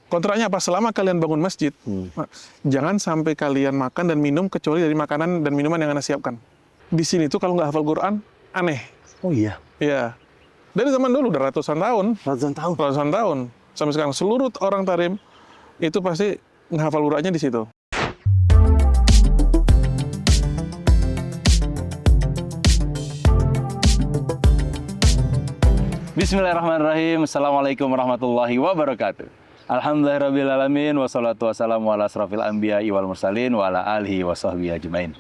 Kontraknya apa? Selama kalian bangun masjid, jangan sampai kalian makan dan minum kecuali dari makanan dan minuman yang Anda siapkan. Di sini tuh kalau nggak hafal Quran, aneh. Oh iya. Ya, dari zaman dulu udah ratusan tahun. Ratusan tahun. Ratusan tahun. Sampai sekarang seluruh orang Tarim itu pasti menghafal Qurannya di situ. Bismillahirrahmanirrahim. Assalamualaikum warahmatullahi wabarakatuh. Alhamdulillahirrabbilalamin. Wassalatu wassalamu ala asrafil anbiya'i wal mursalin wa ala alihi wa sahbihi ajmain.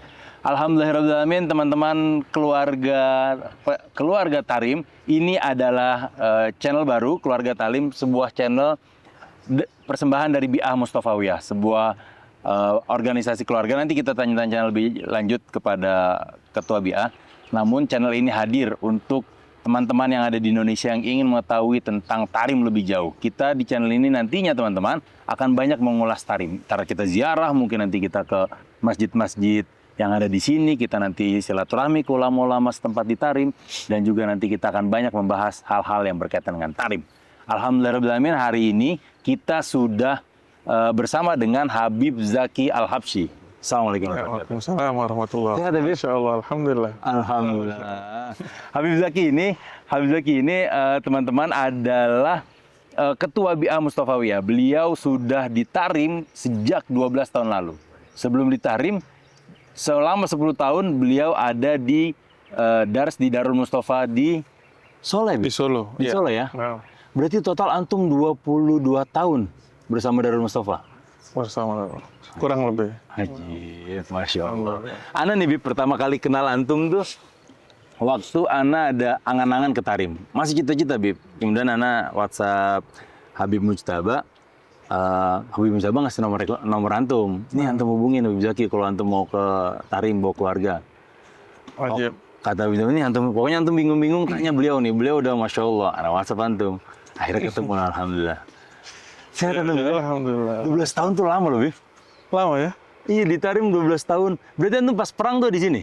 Alhamdulillahirrabbilalamin, teman-teman keluarga Tarim. Ini adalah channel baru, Keluarga Tarim, sebuah channel persembahan dari Bi'ah Mustofawiyah, sebuah organisasi keluarga. Nanti kita tanya-tanya lebih lanjut kepada Ketua Bi'ah. Namun channel ini hadir untuk teman-teman yang ada di Indonesia yang ingin mengetahui tentang Tarim lebih jauh. Kita di channel ini nantinya teman-teman akan banyak mengulas Tarim. Ntar kita ziarah, mungkin nanti kita ke masjid-masjid yang ada di sini. Kita nanti silaturahmi ke ulama-ulama setempat di Tarim. Dan juga nanti kita akan banyak membahas hal-hal yang berkaitan dengan Tarim. Alhamdulillahirrahmanirrahim, hari ini kita sudah bersama dengan Habib Zaki Al-Habsyi. Assalamualaikum Waalaikumsalam warahmatullahi wabarakatuh. wabarakatuh. Insyaallah, alhamdulillah. Alhamdulillah. Habib Zaki ini teman-teman adalah Ketua Bi'ah Mustofawiyah. Beliau sudah di Tarim sejak 12 tahun lalu. Sebelum di Tarim, selama 10 tahun beliau ada di Dars di Darul Mustafa di Solo. Di Solo. Di Solo ya. Nah, Berarti total antum 22 tahun bersama Darul Mustafa. bersama kurang lebih. Haji, Masya Allah. Ana nih, Bib, pertama kali kenal antum tuh waktu Ana ada angan-angan ke Tarim. Masih cita-cita, Bib. Kemudian Ana WhatsApp Habib Mujtaba. Habib Mujtaba ngasih nomor antum. Ini antum hubungin Habib Zaki kalau antum mau ke Tarim bawa keluarga. Wajib. Kata Habib Zaki, ini antum, pokoknya antum bingung-bingung tanya beliau nih. Beliau udah Masya Allah, Ana WhatsApp antum. Akhirnya ketemu, alhamdulillah. Saya Alhamdulillah. 12 tahun tuh lama loh, Bib. Lama ya? Iya, di Tarim 12 tahun. Berarti antum pas perang tuh di sini?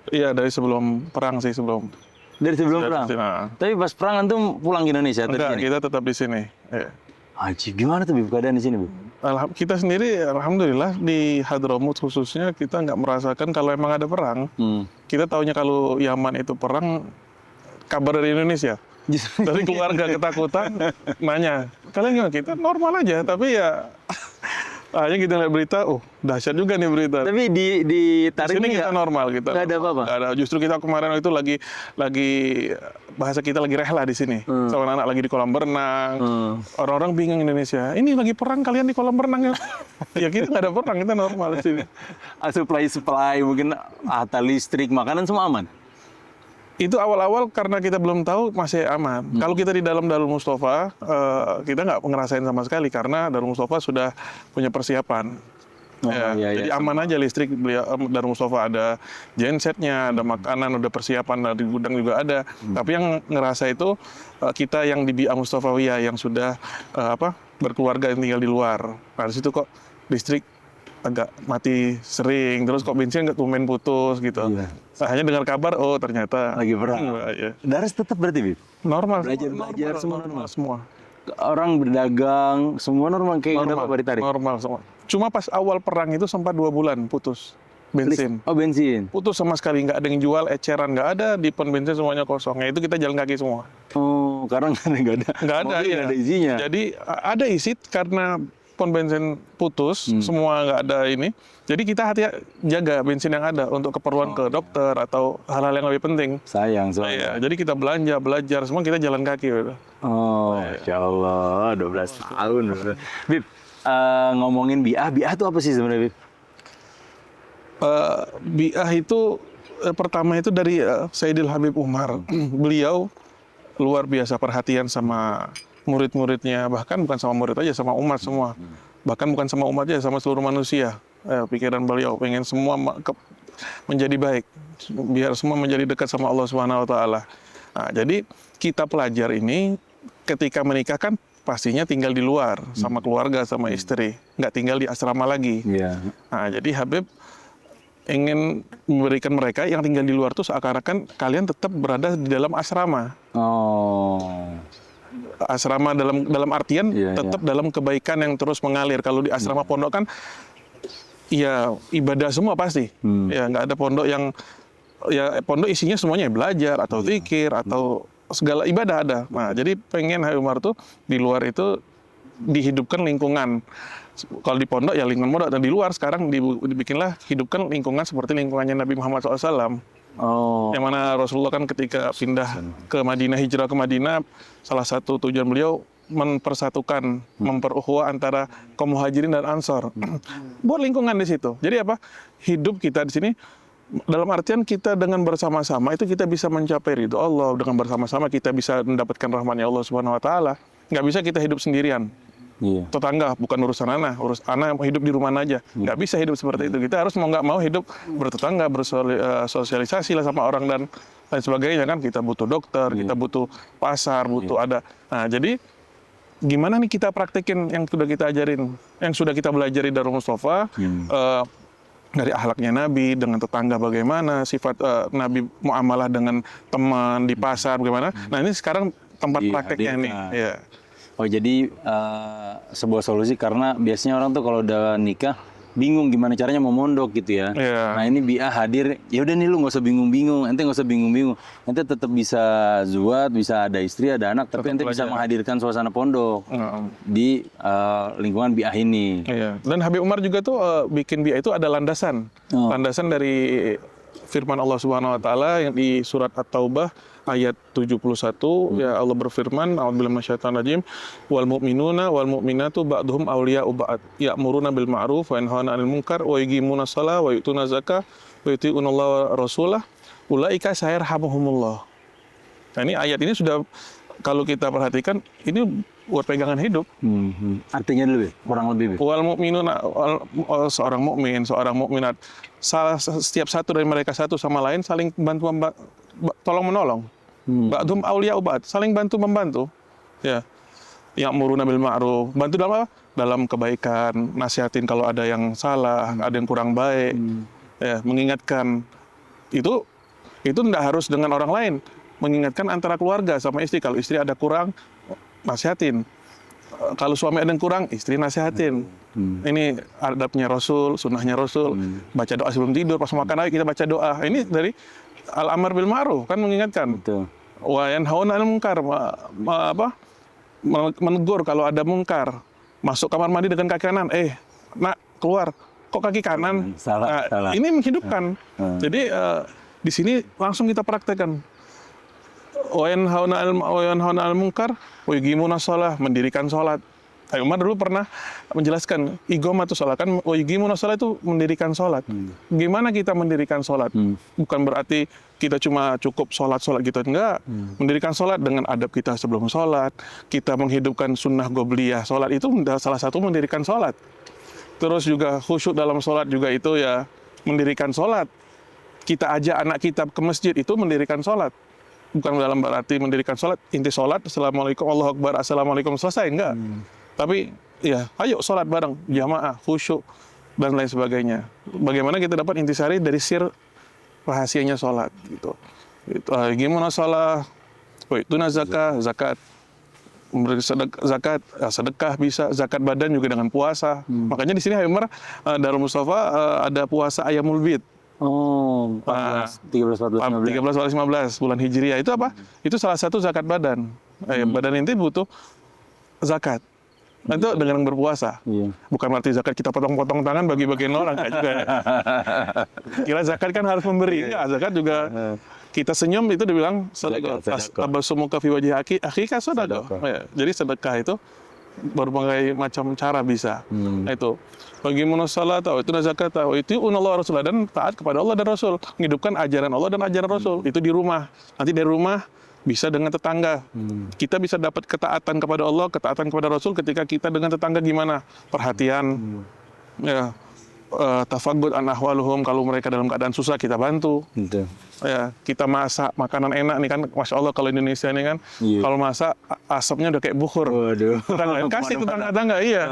Iya, dari sebelum perang sih, sebelum. Dari sebelum perang? Nah. Tapi pas perang antum pulang ke Indonesia? Enggak, kita tetap di sini. Ya. Haji, gimana tuh, Bib, keadaan di sini, Bib? Kita sendiri, alhamdulillah, di Hadramut khususnya, kita nggak merasakan kalau emang ada perang. Kita taunya kalau Yaman itu perang, kabar dari Indonesia. Dari keluarga ketakutan, nanya, kalian gimana? Kita normal aja, tapi ya hanya kita lihat berita, dahsyat juga nih berita. Tapi di Tarim sini kita normal, kita nggak ada apa-apa. Nggak ada. Justru kita kemarin itu lagi bahasa kita lagi rehlah di sini, sama anak lagi di kolam berenang. Orang-orang bingung Indonesia, ini lagi perang kalian di kolam berenang ya? Ya kita nggak ada perang, kita normal di sini. Supply mungkin atau listrik, makanan semua aman. Itu awal-awal karena kita belum tahu masih aman. Kalau kita di dalam Darul Mustafa, kita nggak ngerasain sama sekali karena Darul Mustafa sudah punya persiapan. Jadi aman aja listrik. Darul Mustafa ada gensetnya, ada makanan, ada persiapan, dari gudang juga ada. Tapi yang ngerasa itu kita yang di Bi'ah Mustofawiyah yang sudah berkeluarga yang tinggal di luar. Nah di situ kok listrik agak mati sering, terus kok bensin nggak tumben putus gitu. Iya. Hanya dengar kabar, ternyata Lagi perang. Ya. Daras tetap berarti, Bib? Normal. Belajar semua normal. Semua. Orang berdagang, semua normal kayak ada apa di Tarim? Normal semua. Cuma pas awal perang itu sempat 2 bulan putus bensin. Oh, bensin. Putus sama sekali, nggak ada yang jual, eceran nggak ada, di pom bensin semuanya kosong. Ya itu kita jalan kaki semua. Oh, karena nggak ada. Nggak ada, mobil, iya. nggak ada isinya. Jadi ada isi karena pom bensin putus, semua nggak ada ini. Jadi kita jaga bensin yang ada untuk keperluan ke dokter atau hal-hal yang lebih penting. Sayang soalnya. Jadi kita belanja, belajar, semua kita jalan kaki. Oh, Masya Allah, 12 tahun. Bib, ngomongin Bi'ah itu apa sih sebenarnya, Bib? Bi'ah itu pertama itu dari Sayyidil Habib Umar. Beliau luar biasa perhatian sama murid-muridnya, bahkan bukan sama murid aja, sama umat semua. Bahkan bukan sama umat aja, sama seluruh manusia. Pikiran beliau pengen semua menjadi baik, biar semua menjadi dekat sama Allah Subhanahu wa taala. Nah, jadi kita pelajar ini ketika menikah kan pastinya tinggal di luar sama keluarga, sama istri, nggak tinggal di asrama lagi. Nah, jadi Habib ingin memberikan mereka yang tinggal di luar tuh seakan-akan kalian tetap berada di dalam asrama. asrama dalam artian Iya, tetap dalam kebaikan yang terus mengalir. Kalau di asrama pondok kan ya ibadah semua pasti. Ya nggak ada pondok yang ya pondok isinya semuanya belajar atau zikir atau segala ibadah ada. Nah, jadi pengen Habib Umar tuh di luar itu dihidupkan lingkungan. Kalau di pondok ya lingkungan pondok, dan di luar sekarang dibikinlah hidupkan lingkungan seperti lingkungannya Nabi Muhammad SAW. Oh. Yang mana Rasulullah kan ketika pindah ke Madinah, hijrah ke Madinah, salah satu tujuan beliau mempersatukan, memperukhuwah antara kaum muhajirin dan ansor. Buat lingkungan di situ. Jadi apa? Hidup kita di sini dalam artian kita dengan bersama-sama itu kita bisa mencapai ridho Allah, dengan bersama-sama kita bisa mendapatkan rahmatnya Allah Subhanahu wa taala. Nggak bisa kita hidup sendirian. Iya. Tetangga bukan urusan anak, anak hidup di rumah aja. Nggak bisa hidup seperti itu. Kita harus mau nggak mau hidup bertetangga, bersosialisasi lah sama orang dan lain sebagainya kan. Kita butuh dokter, kita butuh pasar, butuh ada. Nah, jadi gimana nih kita praktekin yang sudah kita ajarin, yang sudah kita belajari dari Mustafa, dari akhlaknya Nabi, dengan tetangga bagaimana, sifat Nabi muamalah dengan teman di pasar bagaimana. Nah ini sekarang tempat prakteknya nih. Ya. Oh jadi sebuah solusi karena biasanya orang tuh kalau udah nikah bingung gimana caranya mau mondok gitu ya. Yeah. Nah ini BA hadir, ya udah nih lu nggak usah bingung-bingung, ente nggak usah bingung-bingung, ente tetap bisa zuat, bisa ada istri, ada anak, tapi ente bisa menghadirkan suasana pondok di lingkungan BA ini. Iya. Dan Habib Umar juga tuh bikin BA itu ada landasan, landasan dari firman Allah Subhanahu Wa Taala yang di surat At-Taubah ayat 71 ya Allah berfirman a'udzubillahi minasyaitonir rajim wal mu'minuna wal mu'minatu ba'dhum awliya'u ba'd ya'muruna bil ma'ruf wa yanhauna 'anil munkar wa yuqimuna shalah wa yu'tuna zakah wa yuti'unallaha wa rasulah ulaika sayarhamuhumullah. Nah ini ayat ini sudah kalau kita perhatikan ini buat pegangan hidup. Artinya dulu, kurang lebih. Wal mu'minuna seorang mukmin, seorang mukminat setiap satu dari mereka satu sama lain saling bantu tolong menolong. Ba'dhum awliya'u ba'd, saling bantu membantu. Ya. Ya'muruna bil ma'ruf, bantu dalam apa? Dalam kebaikan, nasihatin kalau ada yang salah, ada yang kurang baik. Ya, mengingatkan. Itu tidak harus dengan orang lain. Mengingatkan antara keluarga sama istri. Kalau istri ada kurang, nasihatin. Kalau suami ada yang kurang, istri nasihatin. Ini adabnya Rasul, sunnahnya Rasul. Baca doa sebelum tidur, pas makan ayo kita baca doa. Ini dari Al-Amar bil Ma'ruf, kan mengingatkan. Betul. Wa yanhauna 'anil munkar, menegur kalau ada mungkar. Masuk kamar mandi dengan kaki kanan, nak keluar, kok kaki kanan? Salah. Ini menghidupkan. Jadi di sini langsung kita praktekkan. Wa yanhauna 'anil munkar wa yuqimuna shalah, mendirikan salat. Habib Umar dulu pernah menjelaskan iqamatus shalah, kan wa yuqimuna shalah itu mendirikan salat. Gimana kita mendirikan salat? Bukan berarti kita cuma cukup salat gitu, enggak. Mendirikan salat dengan adab kita sebelum salat, kita menghidupkan sunnah qobliyah. Salat itu salah satu mendirikan salat. Terus juga khusyuk dalam salat juga itu ya mendirikan salat. Kita ajak anak kita ke masjid itu mendirikan salat. Bukan dalam berarti mendirikan sholat, inti sholat, assalamualaikum, Allahu Akbar, assalamualaikum, selesai, enggak. Tapi ya, ayo sholat bareng, jamaah, khusyuk, dan lain sebagainya. Bagaimana kita dapat intisari dari sir rahasianya sholat, gitu. Gimana sholat, tuna zakat, memberi zakat, sedekah bisa, zakat badan juga dengan puasa. Makanya di sini Habib Umar, Darul Mustafa ada puasa Ayyamul Bid. Oh, 13, 14, 15 bulan Hijriah itu apa? Itu salah satu zakat badan. Badan inti butuh zakat. Nah, itu dengan berpuasa. Bukan berarti zakat kita potong-potong tangan bagi-bagiin orang, enggak juga. Kira zakat kan harus memberi. Enggak, zakat juga kita senyum itu dibilang sedekah. Tabasumuka fi wajhi akhika sedekah. Jadi sedekah itu berbagai macam cara bisa. Itu bagaimana salat atau itu zakat atau itu Allah Rasul dan taat kepada Allah dan Rasul, menghidupkan ajaran Allah dan ajaran Rasul. Itu di rumah. Nanti dari rumah bisa dengan tetangga. Kita bisa dapat ketaatan kepada Allah, ketaatan kepada Rasul ketika kita dengan tetangga gimana? Perhatian. Ya. Tafaqud an ahwaluhum, kalau mereka dalam keadaan susah kita bantu. Ya, kita masak makanan enak nih kan, masya Allah kalau Indonesia ini kan, kalau masak asapnya udah kayak bukhur. Waduh. Kasih tetangga, iya.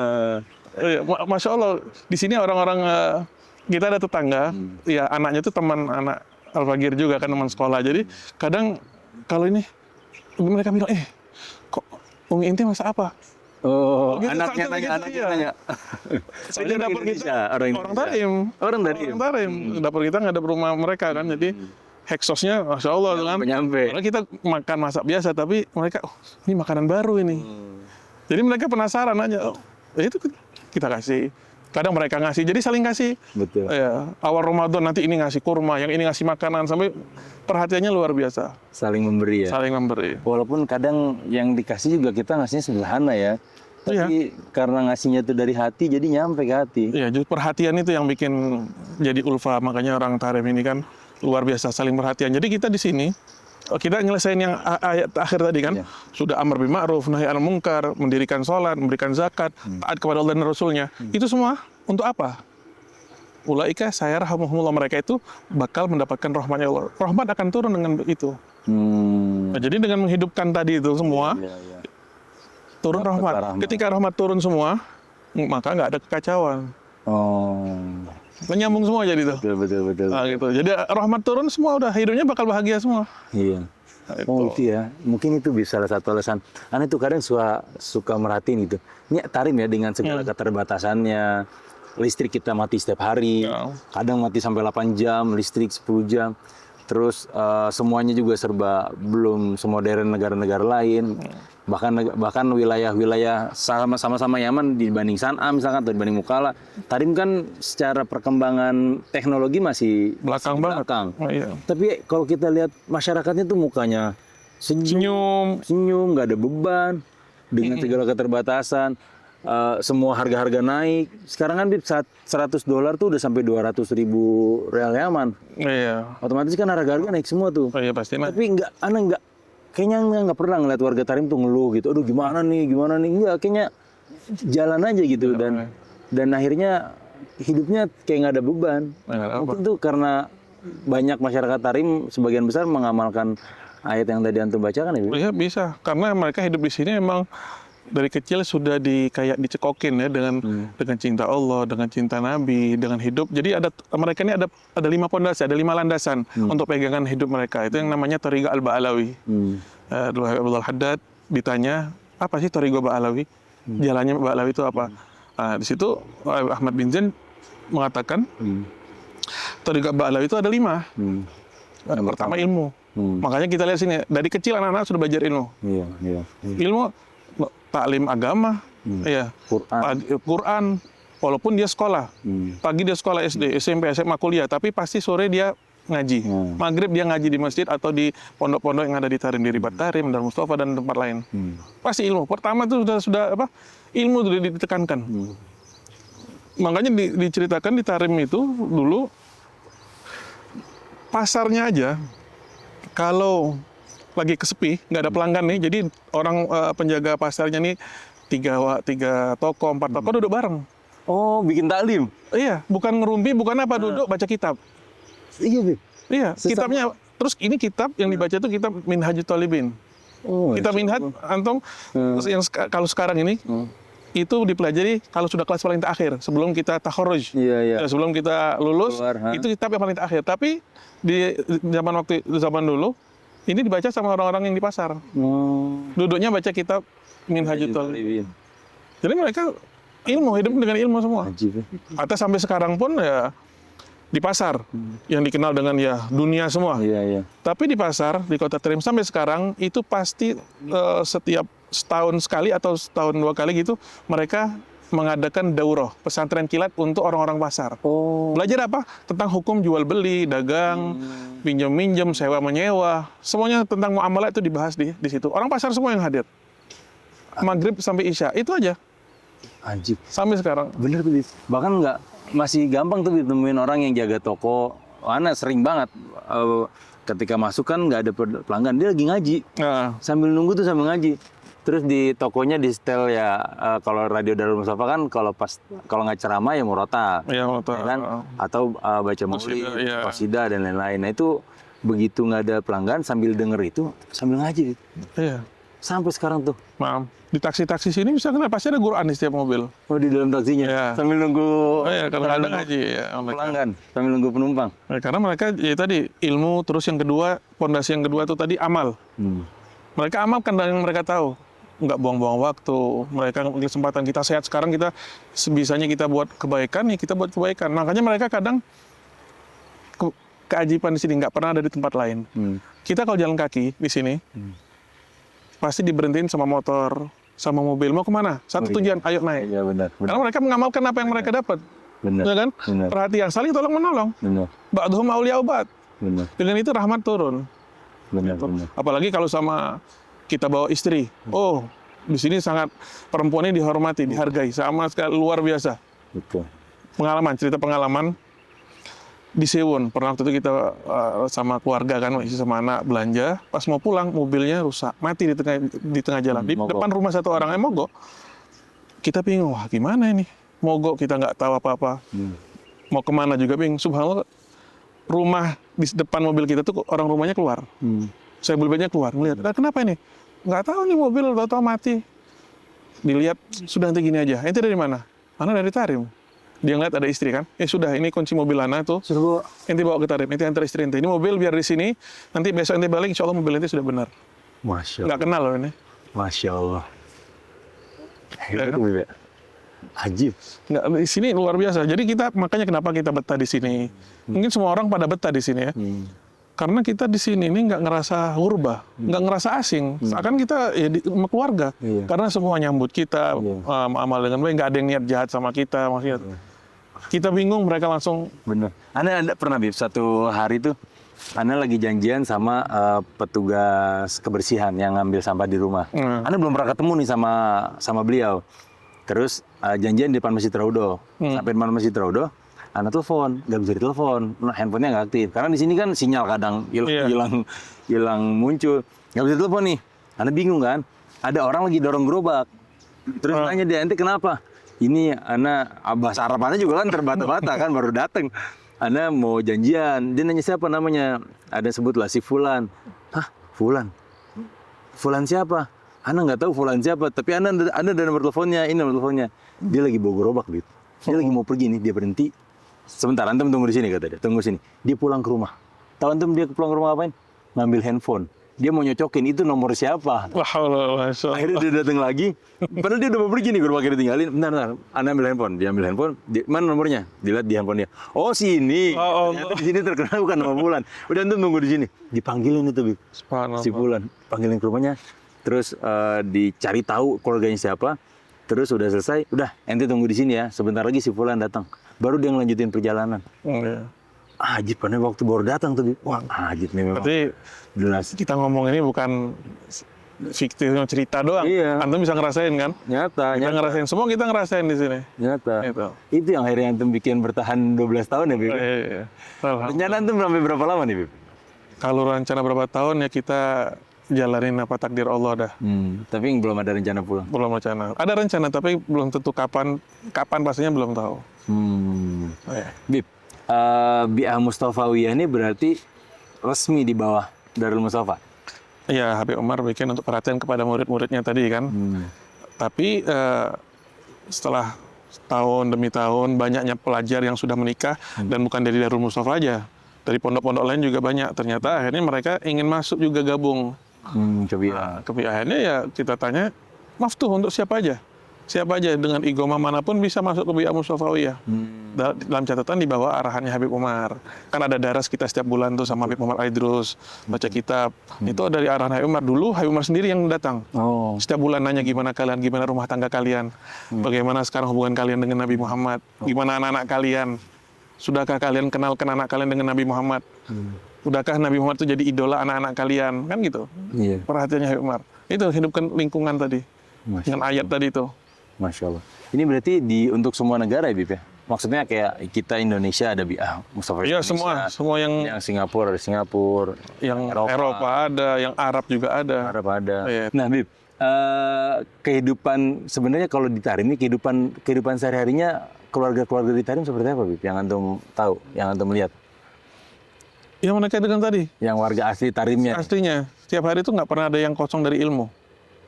Masya Allah di sini orang-orang kita ada tetangga, ya anaknya itu teman anak Al-Fagir juga kan, teman sekolah. Jadi kadang kalau ini mereka bilang, kok Umi inti masak apa? Oh, Gitu, anaknya sampai nanya, gitu, anaknya iya. nanya. Sehingga dapur Indonesia, kita orang orang Indonesia. Tarim. Orang dari Orang Tarim. Dapur kita nggak ada rumah mereka kan, jadi heksosnya Masya Allah kan. Nyampe. Padahal kita makan masak biasa, tapi mereka, oh, ini makanan baru ini. Jadi mereka penasaran nanya, oh, itu kita kasih. Kadang mereka ngasih, jadi saling kasih. Betul. Ya, awal Ramadan nanti ini ngasih kurma, yang ini ngasih makanan, sampai perhatiannya luar biasa. Saling memberi ya. Saling memberi. Walaupun kadang yang dikasih juga kita ngasihnya sederhana ya. Tapi karena ngasihnya itu dari hati, jadi nyampe ke hati. Iya, justru perhatian itu yang bikin jadi ulfa. Makanya orang Tarim ini kan luar biasa saling perhatian. Jadi kita di sini kita nyelesain yang ayat akhir tadi kan, sudah amar bil ma'ruf, nahi anil munkar, mendirikan sholat, memberikan zakat, taat kepada Allah dan Rasulnya. Itu semua untuk apa? Ulaika sayarhamuhumullah, mereka itu bakal mendapatkan rahmatnya Allah. Rahmat akan turun dengan itu. Nah, jadi dengan menghidupkan tadi itu semua, turun Dapat rahmat. rahmat. Ketika rahmat turun semua, maka nggak ada kekacauan. Oh, Menyambung semua jadi itu. betul. Nah, gitu. Jadi rahmat turun semua udah hidupnya bakal bahagia semua. Iya. Nah, Oh itu ya, mungkin itu bisa salah satu alasan. Anda tuh kadang suka merhatiin itu. Ini Tarim ya dengan segala keterbatasannya, listrik kita mati setiap hari, Ya. kadang mati sampai 8 jam, listrik 10 jam. Terus semuanya juga serba belum semodern negara-negara lain. Bahkan wilayah-wilayah sama-sama nyaman dibanding San'a misalkan atau dibanding Mukalla. Tarim kan secara perkembangan teknologi masih Belakang banget. Oh, iya. Tapi kalau kita lihat masyarakatnya tuh mukanya Senyum. senyum, nggak ada beban dengan segala keterbatasan. Semua harga-harga naik. Sekarang kan saat $100 tuh udah sampai 200.000 real Yaman. Iya. Otomatis kan harga-harga naik semua tuh. Oh, iya pasti. Tapi kayaknya nggak pernah ngeliat warga Tarim tuh ngeluh gitu. Aduh gimana nih. Enggak, kayaknya jalan aja gitu dan akhirnya hidupnya kayak nggak ada beban. Mungkin tuh karena banyak masyarakat Tarim sebagian besar mengamalkan ayat yang tadi antum bacakan ya. Iya bisa, karena mereka hidup di sini emang dari kecil sudah kayak dicekokin ya dengan cinta Allah, dengan cinta Nabi, dengan hidup. Jadi mereka ini ada 5 pondasi, ada 5 landasan untuk pegangan hidup mereka. Itu yang namanya Thariqah Al-Ba'alawi. Dulu Abdul Haddad ditanya, apa sih Thariqah Ba'alawi? Jalannya Ba'alawi itu apa? Di situ Ahmad bin Zain mengatakan Thariqah Ba'alawi itu ada 5. Yang pertama ilmu. Makanya kita lihat sini, dari kecil anak-anak sudah belajar ilmu. Iya. Ilmu taklim agama, ya, Quran, walaupun dia sekolah, pagi dia sekolah SD, SMP, SMA, kuliah, tapi pasti sore dia ngaji. Maghrib dia ngaji di masjid atau di pondok-pondok yang ada di Tarim, di Ribat Tarim, Darul Mustafa dan tempat lain. Pasti ilmu. Pertama itu sudah apa? Ilmu itu ditekankan. Makanya diceritakan di Tarim itu dulu pasarnya aja kalau lagi kesepi, nggak ada pelanggan nih, jadi orang penjaga pasarnya nih 3 toko, 4 toko duduk bareng. Oh, bikin taklim. Iya, bukan ngerumpi, bukan apa, duduk baca kitab. Iya, Bib. Iya, kitabnya. Terus ini kitab yang dibaca itu kitab Minhajut Thalibin. Oh, Kitab Minhaj, antum yang kalau sekarang ini itu dipelajari kalau sudah kelas paling terakhir, sebelum kita takharruj. Iya. Ya, sebelum kita lulus, itu kitab yang paling terakhir. Tapi di zaman dulu ini dibaca sama orang-orang yang di pasar. Duduknya baca kitab Minhajut Thalibin. Jadi mereka hidup dengan ilmu semua. Ajib. Atau sampai sekarang pun ya di pasar yang dikenal dengan ya dunia semua. Iya. Tapi di pasar di Kota Tarim sampai sekarang itu pasti setiap setahun sekali atau setahun 2 kali gitu mereka mengadakan daurah pesantren kilat untuk orang-orang pasar. Oh. Belajar apa? Tentang hukum jual beli, dagang, pinjam-minjem, sewa-menyewa. Semuanya tentang muamalah itu dibahas di situ. Orang pasar semua yang hadir. Maghrib sampai Isya, itu aja. Anjib. Sampai sekarang. Bener, Bib. Bahkan masih gampang tuh ditemuin orang yang jaga toko. Ana sering banget ketika masuk kan nggak ada pelanggan, dia lagi ngaji. Nah, Sambil nunggu tuh sambil ngaji. Terus di tokonya di setel ya kalau Radio Darul Mustafa kan kalau nggak ceramah ya murotal, ya, ya kan? Atau baca maulid, iya. qasidah dan lain-lain. Nah itu begitu nggak ada pelanggan sambil denger itu sambil ngaji. iya. Sampai sekarang tuh. Maaf. Di taksi-taksi sini misalkan pasti ada Quran di setiap mobil. Oh di dalam taksinya Iya. sambil nunggu Oh ya, kalau nggak ada ngaji ya. pelanggan, sambil nunggu penumpang. Nah, karena mereka ya tadi ilmu, terus yang kedua pondasi yang kedua itu tadi amal. Mereka amalkan dari yang mereka tahu. nggak buang-buang waktu. Mereka ngambil kesempatan kita sehat sekarang, kita sebisanya kita buat kebaikan, ya kita buat kebaikan. Makanya mereka kadang keajaiban di sini nggak pernah ada di tempat lain. Kita kalau jalan kaki di sini, pasti diberhentiin sama motor, sama mobil. Mau kemana? Satu tujuan, ayo naik. Iya benar. Karena mereka mengamalkan apa yang mereka dapat. Benar. Ya kan? Benar. Perhatian, saling tolong menolong. Benar. Ba'duhum awliya ba'd. Benar. Dengan itu rahmat turun. Benar. Benar. Apalagi kalau sama kita bawa istri. Oh, di sini sangat perempuan ini dihormati, dihargai, sama sekali luar biasa. Betul. Cerita pengalaman di Sewon. Pernah waktu itu kita sama keluarga kan, isi sama anak belanja. Pas mau pulang, mobilnya rusak, mati di tengah jalan. Di depan rumah satu orang mogok. Kita bingung, wah gimana ini? Mogok, kita nggak tahu apa-apa. Mau kemana juga bingung. Subhanallah, rumah di depan mobil kita tuh orang rumahnya keluar. Saya mobilnya keluar, ngeliat, nah, kenapa ini? Nggak tahu nih mobil, tahu mati. Dilihat, sudah nanti gini aja. Ente dari mana? Ana dari Tarim. Dia ngeliat ada istri kan, sudah ini kunci mobil Ana tuh. Ente bawa ke Tarim, ente antar istri ente. Ini mobil biar di sini, nanti besok ente balik, insya Allah mobil ente sudah benar. Masya Allah. Nggak kenal loh ini. Masya Allah. Hebat tuh, Bib. Ajib. Nggak, di sini luar biasa. Jadi makanya kenapa kita betah di sini. Mungkin semua orang pada betah di sini ya. Karena kita di sini ini nggak ngerasa hurbah, nggak ngerasa asing. Seakan kita ya sama keluarga. Karena semua nyambut kita, amal dengan baik, nggak ada yang niat jahat sama kita. Maksudnya kita bingung, mereka langsung. Bener. Anda pernah, Bib, satu hari tuh Anda lagi janjian sama petugas kebersihan yang ngambil sampah di rumah. Anda belum pernah ketemu nih sama beliau. Terus janjian di depan Masjid Raudoh. Sampai di depan Masjid Raudoh, Anda telepon, nggak bisa ditelepon, handphonenya nggak aktif. Karena di sini kan sinyal kadang hilang muncul, nggak bisa telepon nih. Anda bingung kan? Ada orang lagi dorong gerobak. Terus nanya dia, ente kenapa? Ini Anda bahasa Arab Anda juga kan terbata-bata kan, baru datang. Anda mau janjian, dia nanya siapa namanya? Ada sebutlah si Fulan. Hah, Fulan? Fulan siapa? Anda nggak tahu Fulan siapa, tapi Anda ada nomor teleponnya, ini nomor teleponnya. Dia lagi bawa gerobak, Bib. Dia lagi mau pergi nih, dia berhenti. Sebentar, antum tunggu di sini, kata dia. Tunggu sini. Dia pulang ke rumah. Tahu antum dia pulang ke rumah ngapain? Ngambil handphone. Dia mau nyocokin itu nomor siapa. Akhirnya dia datang lagi. Padahal dia udah mau pergi nih, gerobaknya ditinggalin. Bentar. Anda ambil handphone. Dia ambil handphone. Mana nomornya? Dilihat di handphone dia. Oh, sini. Ternyata di sini terkenal bukan nama Fulan. Udah antum tunggu di sini. Dipanggilin itu, Bib. Si Fulan. Panggilin ke rumahnya. Terus dicari tahu keluarganya siapa. Terus udah selesai, udah ente tunggu di sini ya. Sebentar lagi si Fulan datang. Baru dia ngelanjutin perjalanan. Ajib, karena waktu baru datang tuh. Wah, ajib nih memang. Berarti jelas. Kita ngomong ini bukan fiktif cerita doang. Iya. Antum bisa ngerasain kan? Nyata. Ngerasain. Semua kita ngerasain di sini. Nyata. Itu yang akhirnya antum bikin bertahan 12 tahun ya, Bib? Iya. Rencana antum sampai berapa lama nih, Bib? Kalau rencana berapa tahun ya kita jalanin apa takdir Allah dah. Tapi belum ada rencana pulang. Belum rencana. Ada rencana tapi belum tentu kapan pastinya belum tahu. Bib, Bi'ah Mustofawiyah ini berarti resmi di bawah Darul Mustafa. Iya, Habib Umar bikin untuk perhatian kepada murid-muridnya tadi kan. Tapi setelah tahun demi tahun banyaknya pelajar yang sudah menikah dan bukan dari Darul Mustafa aja, dari pondok-pondok lain juga banyak. Ternyata akhirnya mereka ingin masuk juga gabung. Akhirnya ya kita tanya, maftuh untuk siapa aja? Siapa aja dengan igoma manapun bisa masuk ke Bi'ah Mustofawiyah. Dalam catatan di bawah arahannya Habib Umar. Kan ada daras kita setiap bulan tuh sama Habib Muhammad Aidrus, baca kitab. Itu dari arahan Habib Umar. Dulu Habib Umar sendiri yang datang. Setiap bulan nanya gimana kalian, gimana rumah tangga kalian. Bagaimana sekarang hubungan kalian dengan Nabi Muhammad. Gimana anak-anak kalian. Sudahkah kalian kenalkan anak kalian dengan Nabi Muhammad? Sudahkah Nabi Muhammad itu jadi idola anak-anak kalian? Kan gitu. Perhatiannya Habib Umar. Itu hidupkan lingkungan tadi. Dengan ayat tadi itu. Masya Allah. Ini berarti untuk semua negara ya, Bib ya? Maksudnya kayak kita Indonesia ada Bi'ah Mustafa. Iya, semua yang Singapura ada Singapura, yang Eropa ada, yang Arab juga ada. Iya. Nah, Bib, kehidupan sebenarnya kalau di Tarim ini kehidupan sehari-harinya keluarga-keluarga di Tarim seperti apa, Bib? Yang antum tahu, yang antum lihat? Yang mereka dengan tadi. Yang warga asli Tarimnya. Aslinya, setiap hari itu nggak pernah ada yang kosong dari ilmu.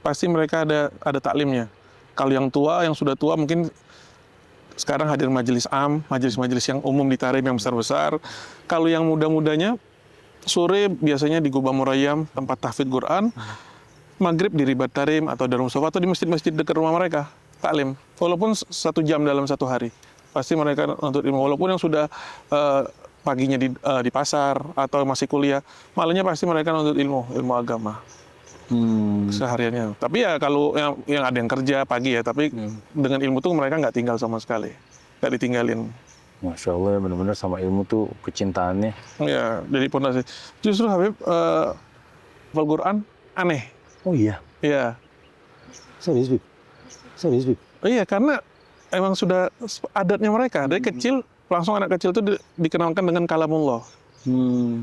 Pasti mereka ada taklimnya. Kalau yang tua, yang sudah tua mungkin sekarang hadir majelis majelis yang umum di Tarim yang besar-besar. Kalau yang muda-mudanya, sore biasanya di Gubah Murayam, tempat tahfidz Quran. maghrib di Ribat Tarim atau Darul Mustafa atau di masjid-masjid dekat rumah mereka taklim. Walaupun 1 jam dalam 1 hari, pasti mereka nuntut ilmu. Walaupun yang sudah paginya di pasar atau masih kuliah, malamnya pasti mereka nuntut ilmu agama sehariannya. Tapi ya kalau yang ada yang kerja pagi ya, tapi dengan ilmu tuh mereka nggak tinggal sama sekali, nggak ditinggalin. Masya Allah, benar-benar sama ilmu tuh kecintaannya. Ya, jadi pondasi. Justru Habib Al-Quran aneh. Oh iya? Iya. Serius, Bib? Iya, karena emang sudah adatnya mereka. Dari kecil, langsung anak kecil itu dikenalkan dengan kalamullah.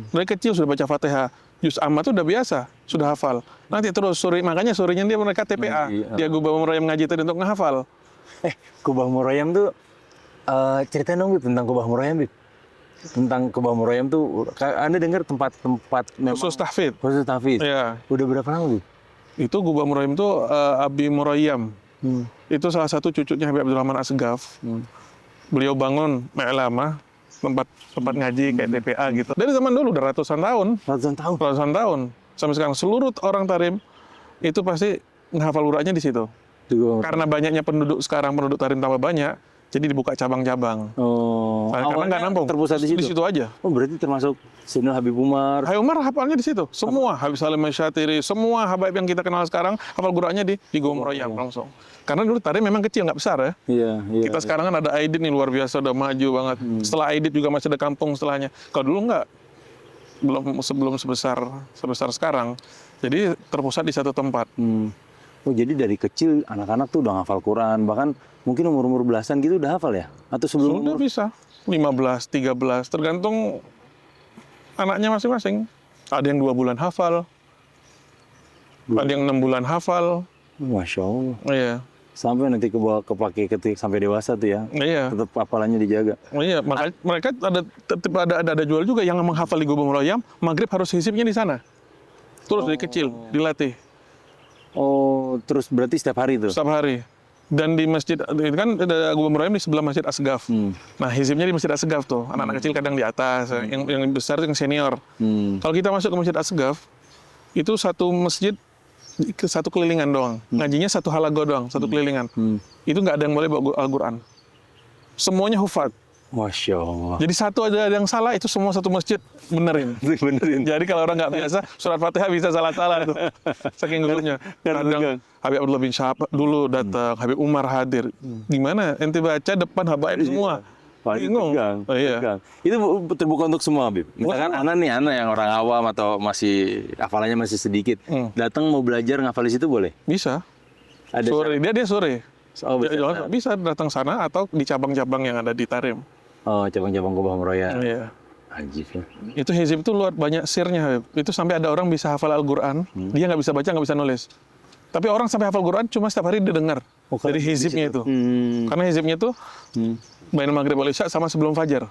Dari kecil sudah baca Fatihah. Juz amma itu udah biasa, sudah hafal. Nanti terus makanya sorenya dia mereka TPA. Dia Gubah Murayam ngaji tadi untuk ngehafal. Kubah Murayam tuh, ceritain dong, Bib, tentang Kubah Murayam, Bib. Tentang Kubah Murayam tuh, Anda dengar tempat-tempat Khusus tahfidz. Khusus tahfidz. Iya. Udah berapa lama, Bib? Itu Gubah Murayam itu Abi Murayam. Itu salah satu cucunya Habib Abdurrahman Asgaf. Beliau bangun Me'lama, tempat ngaji kayak TPA gitu. Dari zaman dulu udah ratusan tahun. Sampai sekarang seluruh orang Tarim itu pasti menghafal Qur'annya di situ. Karena banyaknya penduduk Tarim tambah banyak, jadi dibuka cabang-cabang. Karena nggak nampung. Terpusat di situ. Di situ aja. Oh, berarti termasuk Sayyidina Habib Umar. Habib Umar hafalnya di situ. Semua Habib Salim Asy-Syatiri, semua habaib yang kita kenal sekarang hafal Qur'annya di Gubah Murayam langsung. Karena dulu Tarim memang kecil, nggak besar ya. Iya. Kita sekarang kan ada Aidit nih luar biasa, udah maju banget. Setelah Aidit juga masih ada kampung setelahnya. Kalau dulu nggak, belum sebesar sekarang. Jadi terpusat di satu tempat. Oh, jadi dari kecil anak-anak tuh udah ngafal Quran, bahkan mungkin umur belasan gitu udah hafal ya? Atau sebelum Sudah bisa 15, 13, tergantung anaknya masing-masing. Ada yang 2 bulan hafal, ada yang 6 bulan hafal. Masya Allah. Iya. Sampai nanti kepake sampai dewasa tuh ya. Iya. Tetap hafalannya dijaga. Iya, makanya mereka ada jual juga yang menghafal di Gubah Murayam, maghrib harus hizibnya di sana. Terus dari kecil dilatih. Oh, terus berarti setiap hari tuh? Setiap hari. Dan di masjid, itu kan ada Gubah Murayam di sebelah Masjid Asgaf. Nah, hizibnya di Masjid Asgaf tuh. Anak-anak kecil kadang di atas, yang besar itu yang senior. Kalau kita masuk ke Masjid Asgaf, itu satu masjid, satu kelilingan doang. Ngajinya satu halago doang, satu kelilingan. Itu nggak ada yang boleh bawa Al-Quran. Semuanya hufad. Masya Allah. Jadi satu ada yang salah, itu semua satu masjid benerin. Jadi kalau orang nggak biasa, surat Fatihah bisa salah-salah tuh. Saking gurunya. Kadang Habib Abdullah bin Syahab dulu datang, Habib Umar hadir. Gimana? Ente baca depan habaib semua. Bingung. Oh, iya. Itu terbuka untuk semua, Bib. Misalkan anak yang orang awam atau hafalannya masih sedikit, datang mau belajar ngafal di situ boleh? Bisa. Ada sore, dia sore. Oh, bisa datang sana atau di cabang-cabang yang ada di Tarim. Oh, cabang-cabang Gubah Murayam. Iya. Ajib ya. Itu hizib itu luar banyak sirnya, Habib. Itu sampai ada orang bisa hafal Al-Quran, dia nggak bisa baca, nggak bisa nulis. Tapi orang sampai hafal Quran cuma setiap hari didengar dari hizibnya itu. Karena hizibnya itu bainal maghrib wal isya sama sebelum fajar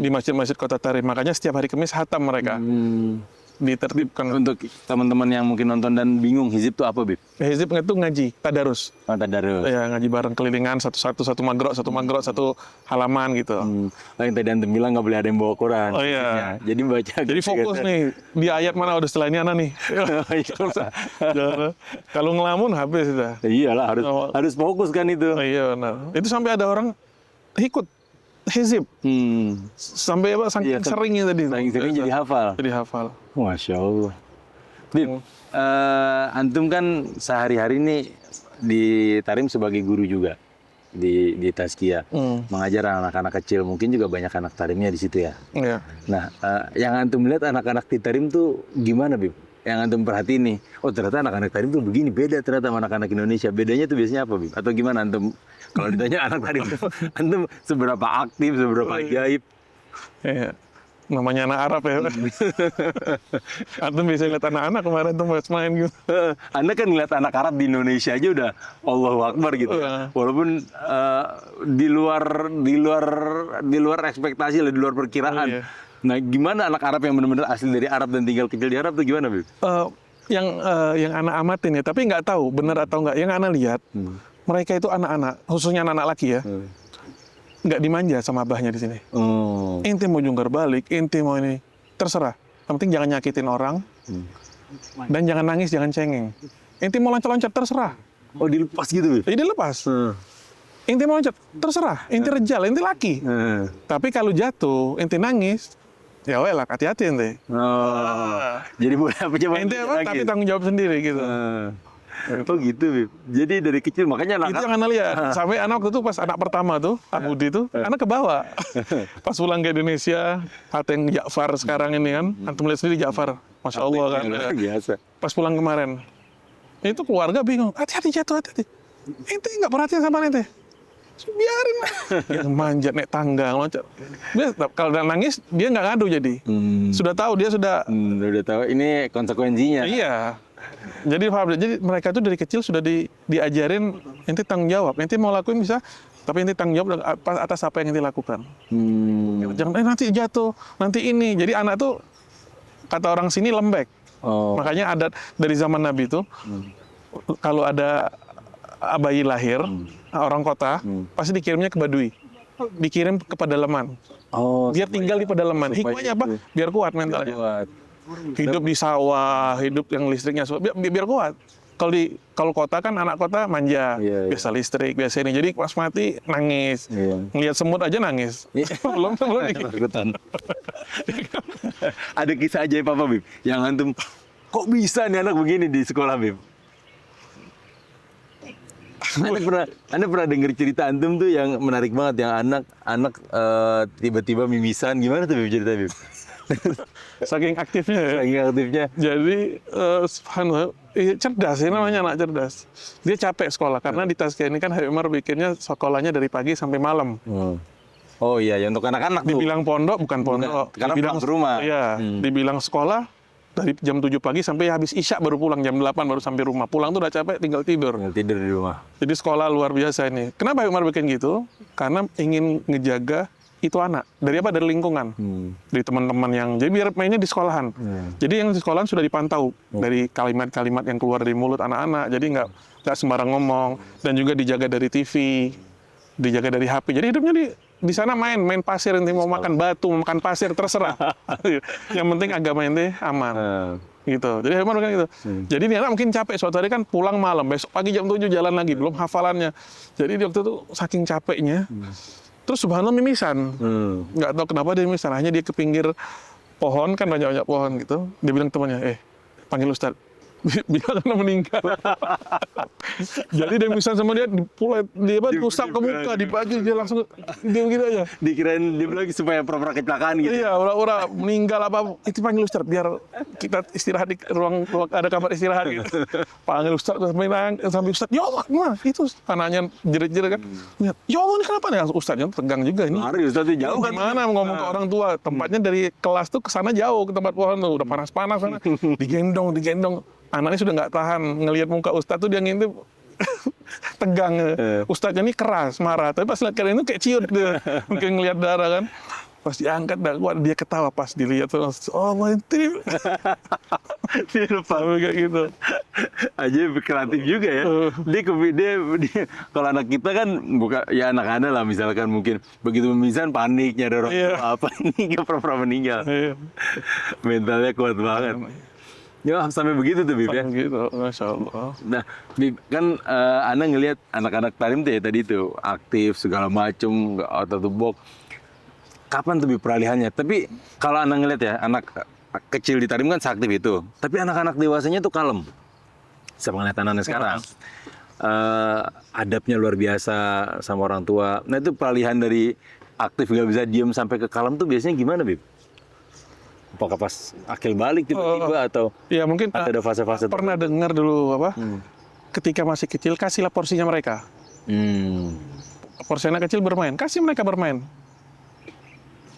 di masjid-masjid kota Tarim. Makanya setiap hari Kamis hatam mereka. Ditertibkan. Untuk teman-teman yang mungkin nonton dan bingung, hizib itu apa, Bib? Hizib itu ngaji, tadarus. Oh, tadarus. Ya, ngaji bareng kelilingan, satu magrok, satu halaman gitu. Yang tadi Antum bilang nggak boleh ada yang bawa Quran. Oh iya. Jadi baca. Jadi fokus nih, di ayat mana udah setelah ini anak nih. Kalau ngelamun habis sudah. Iyalah, harus fokus kan itu. Oh, iya benar. Itu sampai ada orang ikut hizib. Sampai apa, saking seringnya tadi. Saking sering jadi hafal. Jadi hafal. Masya Allah. Bib, Antum kan sehari-hari ini di Tarim sebagai guru juga di Tazkiyah, mengajar anak-anak kecil, mungkin juga banyak anak Tarimnya di situ ya. Iya. Nah, yang Antum lihat anak-anak di Tarim tuh gimana, Bib? Yang Antum perhatiin nih, oh ternyata anak-anak Tarim tuh begini, beda ternyata sama anak-anak Indonesia. Bedanya tuh biasanya apa, Bib? Atau gimana Antum? Kalau ditanya anak Tarim tuh, Antum seberapa aktif, seberapa ajaib? Iya. Namanya anak Arab ya. Antum bisa lihat anak-anak kemarin tuh main gitu. Anda kan ngeliat anak Arab di Indonesia aja udah Allahu Akbar gitu. Walaupun di luar ekspektasi, di luar perkiraan. Iya. Nah, gimana anak Arab yang benar-benar asli dari Arab dan tinggal kecil di Arab tuh gimana, Bib? Yang anak amatin ya, tapi nggak tahu benar atau nggak. Yang anak lihat, mereka itu anak-anak, khususnya anak-anak laki ya. Nggak dimanja sama abahnya di sini. Inti mau jungkir balik, inti mau ini, terserah. Yang penting jangan nyakitin orang, Dan jangan nangis, jangan cengeng. Inti mau loncat-loncat terserah. Oh, dilepas gitu, Bib? Jadi lepas. Inti mau loncat terserah. Inti rejal, inti laki. Tapi kalau jatuh, inti nangis, ya lah, hati-hati ente. Oh, jadi boleh apa coba? Ente apa? Tapi tanggung jawab sendiri gitu. Oh gitu, Bib. Jadi dari kecil makanya anak. Itu yang anak lihat. Sampai anak waktu itu pas anak pertama tuh, Budi tuh, anak kebawa. Pas pulang ke Indonesia, Hateng Ja'far sekarang ini kan, antum lihat sendiri Ja'far, masya Allah kan. Luar biasa. Pas pulang kemarin, itu keluarga bingung, hati-hati jatuh, hati-hati. Ente nggak perhatian sama ente. Biarin lah. Yang manjat naik tangga, loncat. Kalau udah nangis, dia nggak ngadu jadi. Sudah tahu, dia sudah. Udah tahu ini konsekuensinya. Iya. Jadi mereka itu dari kecil sudah diajarin ente tanggung jawab. Ente mau lakuin bisa, tapi ente tanggung jawab atas apa yang ente lakukan. Jangan nanti jatuh, nanti ini. Jadi anak tuh kata orang sini lembek. Makanya adat dari zaman Nabi itu kalau ada bayi lahir orang kota pasti dikirimnya ke Badui, dikirim ke pedalaman. Biar tinggal di pedalaman. Hikmahnya apa? Biar kuat mentalnya. Hidup di sawah, hidup yang listriknya biar kuat. Kalau kota kan anak kota manja, biasa listrik, biasa ini. Jadi pas mati nangis, ngelihat semut aja nangis. belum Ikutan. Ada kisah ajaib apa, Bib? Yang antum kok bisa nih anak begini di sekolah, Bib? Anda pernah dengar cerita antum tuh yang menarik banget, yang anak tiba-tiba mimisan, gimana tuh, Bib, cerita, Bib? Saking aktifnya ya. Saking aktifnya. Jadi subhanallah, cerdas ini namanya anak cerdas. Dia capek sekolah karena di Taskia ini kan Habib Umar bikinnya sekolahnya dari pagi sampai malam. Oh iya, ya untuk anak-anak tuh. Dibilang pondok bukan pondok. Karena dibilang pulang ke rumah. Iya, dibilang sekolah dari jam 7 pagi sampai habis Isya baru pulang, jam 8 baru sampai rumah. Pulang tuh udah capek, tinggal tidur. Tidur di rumah. Jadi sekolah luar biasa ini. Kenapa Habib Umar bikin gitu? Karena ingin ngejaga itu anak. Dari apa? Dari lingkungan. Dari teman-teman yang... Jadi biar mainnya di sekolahan. Jadi yang di sekolahan sudah dipantau. Dari kalimat-kalimat yang keluar dari mulut anak-anak. Jadi nggak sembarang ngomong. Dan juga dijaga dari TV. Dijaga dari HP. Jadi hidupnya di sana main pasir. Nanti mau makan batu, mau makan pasir, terserah. Yang penting agama ini aman. Gitu. Jadi Habib Umar gitu. Jadi ini anak mungkin capek. Suatu hari kan pulang malam. Besok pagi jam 7 jalan lagi. Belum hafalannya. Jadi di waktu itu saking capeknya... Terus subhanallah mimisan, nggak tahu kenapa dia mimisan, hanya dia ke pinggir pohon, kan banyak-banyak pohon gitu. Dia bilang temannya, panggil Ustadz, biar karena meninggal. Jadi dia mimisan sama dia, dia usap ke muka, dibaju, dia langsung, dia begitu aja. Dikirain dia bilang supaya pura-pura kecelakaan gitu. Iya, ura-ura meninggal apa, itu panggil Ustadz, biar kita istirahat di ruang ada kamar istirahat gitu. Panggil Ustadz, sampai Ustadz, ya Allah, gimana? Itu anaknya jerit-jerit kan. Ya Allah, ini kenapa nih? Ustadznya tegang juga ini. Lari Ustadznya jauh kan. Gimana ngomong ke orang tua? Tempatnya dari kelas tuh ke sana jauh, ke tempat pohon tuh. Udah panas-panas sana. Digendong. Anaknya sudah nggak tahan. Ngelihat muka Ustadz tuh dia ngintip. Tegang. Ustadznya ini keras, marah. Tapi pas lihat kalian itu kayak ciut dia. Mungkin ngelihat darah kan. Pas diangkat, dia ketawa pas dilihat tuh. Oh, mantap. Dia lupa kayak gitu. Aja kreatif juga ya. Dia kalau anak kita kan bukan ya anak-anak lah misalkan mungkin begitu mimisan panik nyari orang apa ini pura-pura meninggal. Mentalnya kuat banget. Ya sampai begitu tuh, Bib ya. Gitu, Masya Allah. Nah, Bib, kan Anda ngelihat anak-anak Tarim tuh ya tadi tuh aktif segala macem, out of the box. Kapan tuh Bib peralihannya? Tapi kalau Anda ngelihat ya anak kecil di Tarim kan seaktif itu. Tapi anak-anak dewasanya tuh kalem. Sama ngeliat anak-anak sekarang. Adabnya luar biasa sama orang tua. Nah itu peralihan dari aktif nggak bisa diem sampai ke kalem tuh biasanya gimana, Bib? Apakah pas akil balik tiba-tiba atau ya mungkin ada fase-fase pernah dengar dulu apa ketika masih kecil kasihlah porsinya mereka. Porsinya kecil bermain, kasih mereka bermain.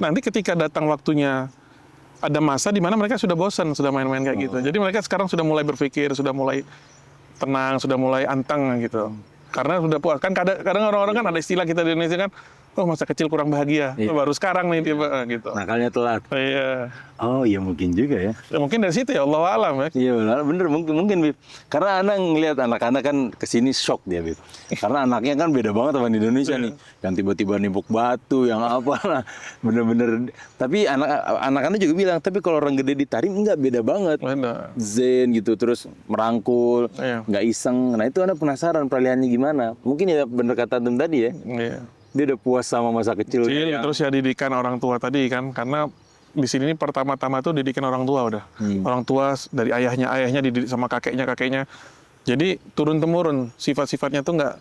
Nanti ketika datang waktunya ada masa di mana mereka sudah bosan sudah main-main kayak gitu. Jadi mereka sekarang sudah mulai berpikir, sudah mulai tenang, sudah mulai anteng gitu. Karena sudah puas. Kan kadang orang-orang kan ada istilah kita di Indonesia kan oh masa kecil kurang bahagia, Iya. baru sekarang nih tiba gitu. Nakalnya telat. Iya. Oh iya mungkin juga ya. Ya, mungkin dari situ ya Allah alam ya. Iya bener mungkin Bib. Karena anak ngelihat anak-anak kan kesini shock dia Bib. Karena anaknya kan beda banget sama di Indonesia nih. Yang tiba-tiba nimbuk batu, yang apa lah. Bener-bener. Tapi anak-anak juga bilang, tapi kalau orang gede di Tarim enggak, beda banget. Benar. Zen gitu, terus merangkul, Iya. nggak iseng. Nah itu anak penasaran peralihannya gimana. Mungkin ya bener kata Antum tadi ya. Iya. Dia udah puas sama masa kecil. Kecil, terus ya didikan orang tua tadi kan, karena di sini ini pertama-tama tuh didikan orang tua udah. Orang tua dari ayahnya dididik sama kakeknya. Jadi turun temurun sifat-sifatnya tuh nggak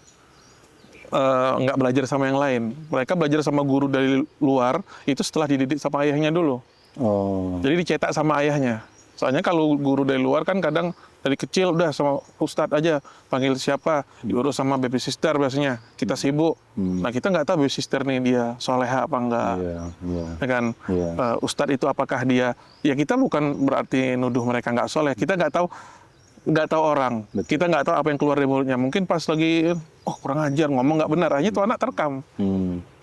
belajar sama yang lain. Mereka belajar sama guru dari luar itu setelah dididik sama ayahnya dulu. Oh. Jadi dicetak sama ayahnya. Soalnya kalau guru dari luar kan kadang dari kecil udah sama ustadz aja, panggil siapa, diurus sama baby sister biasanya. Kita sibuk. Nah kita nggak tahu baby sister nih dia soleha apa enggak. Iya. Ya kan? Iya. Ustadz itu apakah dia, ya kita bukan berarti nuduh mereka nggak soleh. Kita nggak tahu orang. Betul. Kita nggak tahu apa yang keluar dari mulutnya. Mungkin pas lagi, kurang ajar, ngomong nggak benar. Akhirnya tuh anak terekam.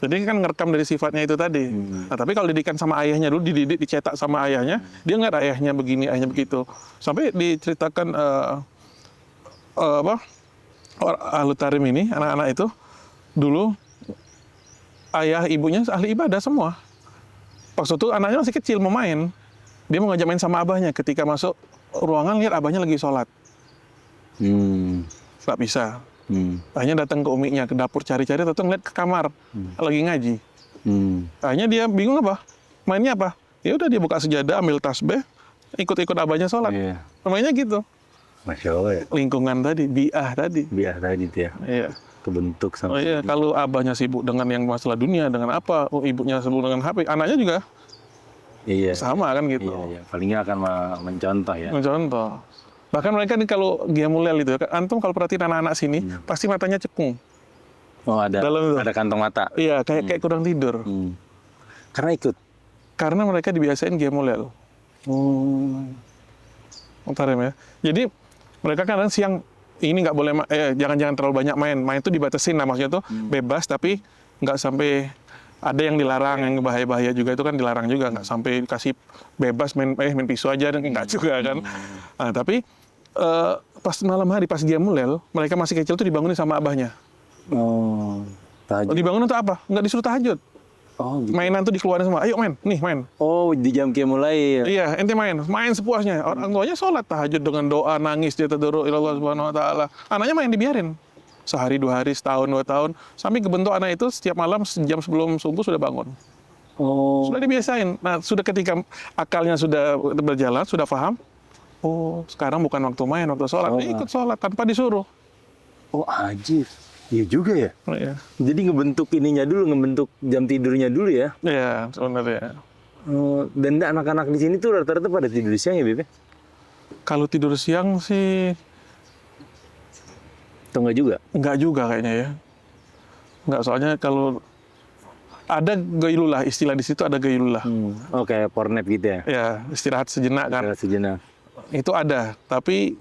Jadi kan ngerekam dari sifatnya itu tadi. Nah, tapi kalau didikan sama ayahnya dulu, dididik, dicetak sama ayahnya, dia ngeliat ayahnya begini, ayahnya begitu. Sampai diceritakan Ahlu Tarim ini, anak-anak itu, dulu ayah ibunya ahli ibadah semua. Waktu itu anaknya masih kecil, mau main. Dia mau ngajak main sama abahnya. Ketika masuk ruangan, lihat abahnya lagi sholat. Nggak bisa. Akhirnya datang ke uminya, ke dapur cari-cari, tetap ngeliat ke kamar, lagi ngaji. Akhirnya dia bingung apa? Mainnya apa? Ya udah dia buka sejadah, ambil tasbih, ikut-ikut abahnya sholat. Iya. Namanya gitu. Masya Allah ya. Lingkungan tadi, bi'ah tadi. Biar tadi tuh ya. Iya. Kebentuk Oh sama. iya, kalau abahnya sibuk dengan yang masalah dunia, dengan apa, ibunya sibuk dengan HP, anaknya juga Iya. sama kan gitu. Iya. Palingnya akan mencontoh ya. Contoh. Bahkan mereka nih kalau Qiyamul Lail itu, antum kalau perhatiin anak-anak sini, pasti matanya cekung. Oh ada Dalam itu. ada kantong mata. Iya, kayak kurang tidur. Karena ikut. Karena mereka dibiasain Qiyamul Lail. Tarim ya. Jadi mereka kadang siang ini nggak boleh, jangan terlalu banyak main. Main itu dibatasin, nah maksudnya tuh bebas, tapi nggak sampai ada yang dilarang, yang bahaya-bahaya juga itu kan dilarang juga, nggak sampai dikasih bebas main pisau aja, nggak juga kan. Nah, tapi pas malam hari, pas Qiyamul Lail, mereka masih kecil tuh dibangunin sama abahnya. Oh. Tahajud. Dibangunin untuk apa? Nggak disuruh tahajud. Oh gitu. Mainan tuh dikeluarin semua, ayo main, nih main. Oh di jam mulai ya. Iya, ente main sepuasnya. Orang tuanya sholat tahajud dengan doa, nangis, dia tadarruk ilallah subhanahu wa ta'ala. Anaknya main dibiarin. Sehari, 2 hari, setahun, 2 tahun. Sampai kebentuk anak itu setiap malam sejam sebelum subuh sudah bangun. Oh. Sudah dibiasain. Nah, sudah ketika akalnya sudah berjalan, sudah paham. Oh, sekarang bukan waktu main, waktu sholat. Dia ikut sholat tanpa disuruh. Oh ajib. Iya juga ya. Oh, iya. Jadi ngebentuk ininya dulu, ngebentuk jam tidurnya dulu ya. Iya, sebenarnya. Dan anak-anak di sini tuh rata-rata pada tidur siang ya, Bebe? Kalau tidur siang sih Atau enggak juga? enggak juga kayaknya ya. Enggak, soalnya kalau ada gailulah, istilah di situ ada gailulah. Oh kayak power nap gitu ya? Ya, istirahat sejenak kan. Istirahat sejenak. Itu ada, tapi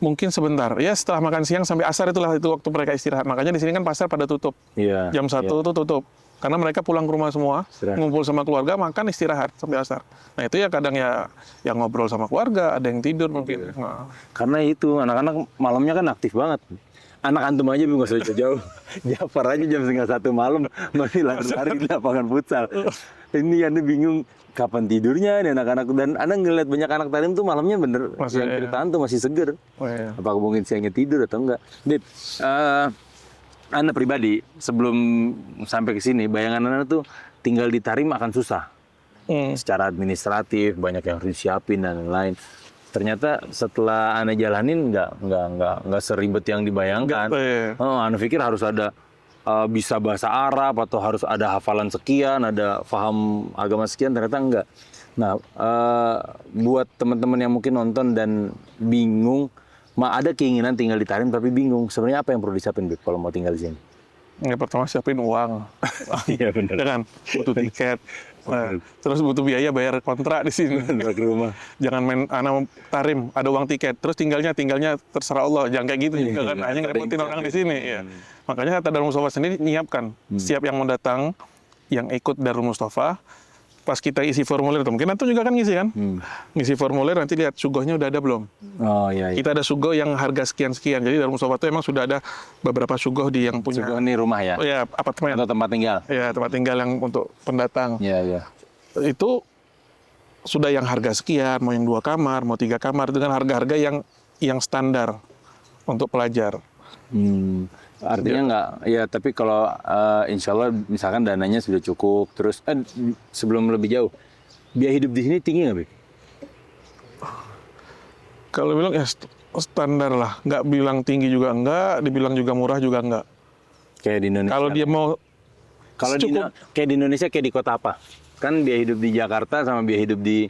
mungkin sebentar. Ya setelah makan siang sampai asar itulah itu waktu mereka istirahat. Makanya di sini kan pasar pada tutup. Iya. Jam 1 tuh tutup. Karena mereka pulang ke rumah semua, Istirahat. ngumpul sama keluarga, makan istirahat sampai asar. Nah itu ya kadang ya yang ngobrol sama keluarga, ada yang tidur mungkin. Nah, Karena itu anak-anak malamnya kan aktif banget. Anak antum aja nggak usah jauh. Jafar aja jam 1:30 malam masih lari di lapangan futsal. Ini Anda bingung kapan tidurnya nih anak-anak, dan Anda ngeliat banyak anak Tarim tuh malamnya bener Masih, yang cerita antum masih seger. oh iya. Apakah mungkin siangnya tidur atau enggak? Bib, Anda pribadi sebelum sampai ke sini, bayangan Anda tuh tinggal di Tarim akan susah. Secara administratif, banyak yang harus disiapin dan lain-lain. Ternyata setelah Anda jalanin nggak seribet yang dibayangkan. Iya. Anda pikir harus ada bisa bahasa Arab atau harus ada hafalan sekian, ada paham agama sekian, ternyata enggak. Nah, buat teman-teman yang mungkin nonton dan bingung, ada keinginan tinggal di Tarim tapi bingung, sebenarnya apa yang perlu disiapin, Bib, kalau mau tinggal di sini? Yang pertama siapin uang, Iya benar. ya kan? Butuh tiket, terus butuh biaya bayar kontrak di sini. Kontrak rumah. Jangan main anak tarim, ada uang tiket, terus tinggalnya terserah Allah, jangan kayak gitu juga kan, hanya ngerepotin orang di sini. Ya. Makanya kata Darul Mustafa sendiri nyiapkan, setiap yang mau datang, yang ikut Darul Mustafa, pas kita isi formulir itu, mungkin antum juga kan ngisi kan, ngisi formulir nanti lihat sugohnya udah ada belum. Oh iya. Kita ada sugoh yang harga sekian-sekian, jadi Darul Mustafa itu emang sudah ada beberapa sugoh di yang punya. Sugoh ini rumah ya? Oh ya, apartemen. Atau tempat tinggal? Ya, tempat tinggal yang untuk pendatang. Iya, iya. Itu sudah yang harga sekian, mau yang 2 kamar, mau 3 kamar, dengan harga-harga yang standar untuk pelajar. Artinya nggak, ya tapi kalau insya Allah misalkan dananya sudah cukup, terus sebelum lebih jauh, biaya hidup di sini tinggi nggak, Bib? Kalau bilang ya standar lah, nggak bilang tinggi juga enggak, dibilang juga murah juga enggak. Kayak di Indonesia. Kalau dia mau Kalau cukup. kayak di Indonesia kayak di kota apa? Kan biaya hidup di Jakarta sama biaya hidup di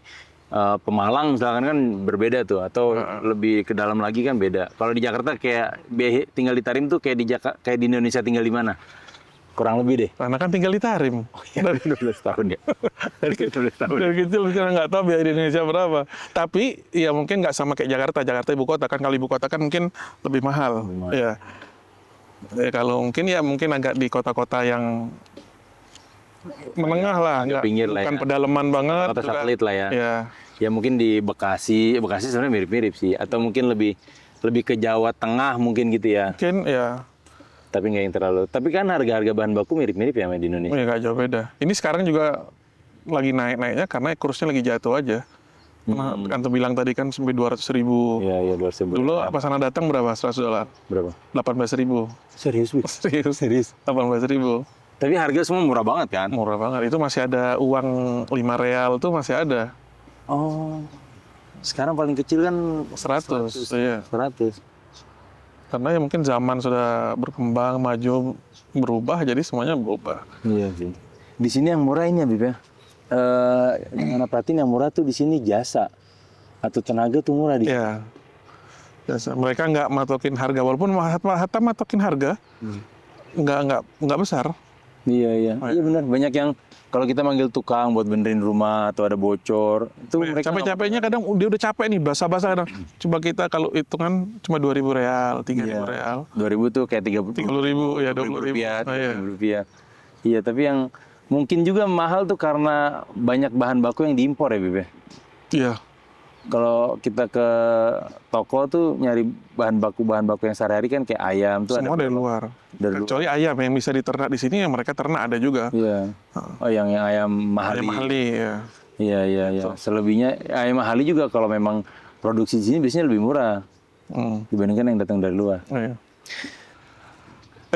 Pemalang misalkan kan berbeda tuh, atau lebih ke dalam lagi kan beda. Kalau di Jakarta kayak biaya tinggal di Tarim tuh kayak di Indonesia tinggal di mana? Kurang lebih deh. Karena kan tinggal di Tarim. Dari 12 tahun ya. Dari 12 tahun. Dari kecil kita nggak tahu biaya di Indonesia berapa. Tapi ya mungkin nggak sama kayak Jakarta. Jakarta ibu kota kan, kalau ibu kota kan mungkin lebih mahal. Ya. Kalau mungkin ya mungkin agak di kota-kota yang menengah lah, nggak pinggir lah bukan ya. pedalaman banget. Kota satelit lah ya. Ya. Ya mungkin di Bekasi sebenarnya mirip-mirip sih. Atau mungkin lebih ke Jawa Tengah mungkin gitu ya. Mungkin ya. Tapi nggak yang terlalu. Tapi kan harga-harga bahan baku mirip-mirip ya sama di Indonesia. Ya nggak jauh beda. Ini sekarang juga lagi naik-naiknya karena kursnya lagi jatuh aja. Karena antum bilang tadi kan sampai 200.000. Iya, iya 200.000. Dulu pas sana datang berapa? $100. Berapa? 18.000. Serius, Bib? Serius. 18.000. Tapi harga semua murah banget kan? Murah banget. Itu masih ada uang 5 real tuh masih ada. Oh. Sekarang paling kecil kan 100. Iya. 100. Karena ya mungkin zaman sudah berkembang, maju, berubah, jadi semuanya berubah. Iya sih. Di sini yang murah ini ya, Bib ya. Yang anak perhatiin yang murah tuh di sini jasa atau tenaga tuh murah di. Iya. Biasa. Mereka nggak matokin harga, walaupun Hatta matokin harga, nggak besar. Iya, iya. Iya benar. Banyak yang kalau kita manggil tukang buat benerin rumah atau ada bocor, itu mereka Capek-capeknya kadang dia udah capek nih, basah-basah kadang. Coba kita kalau hitungan cuma 2.000 real, 3.000 real. 2.000 tuh kayak 30.000, ya 20.000 rupiah, Oh, iya. rupiah. Iya, tapi yang mungkin juga mahal tuh karena banyak bahan baku yang diimpor ya, Bib ya. Iya. Kalau kita ke toko tuh nyari bahan baku yang sehari-hari kan kayak ayam tuh Semua dari luar. Dari Kecuali ayam yang bisa diternak di sini, yang mereka ternak ada juga. Iya. Oh, yang ayam mahali. Ayam mahali, ya. Iya, iya, iya. Selebihnya ayam mahali juga kalau memang produksi di sini biasanya lebih murah dibandingkan yang datang dari luar. Iya.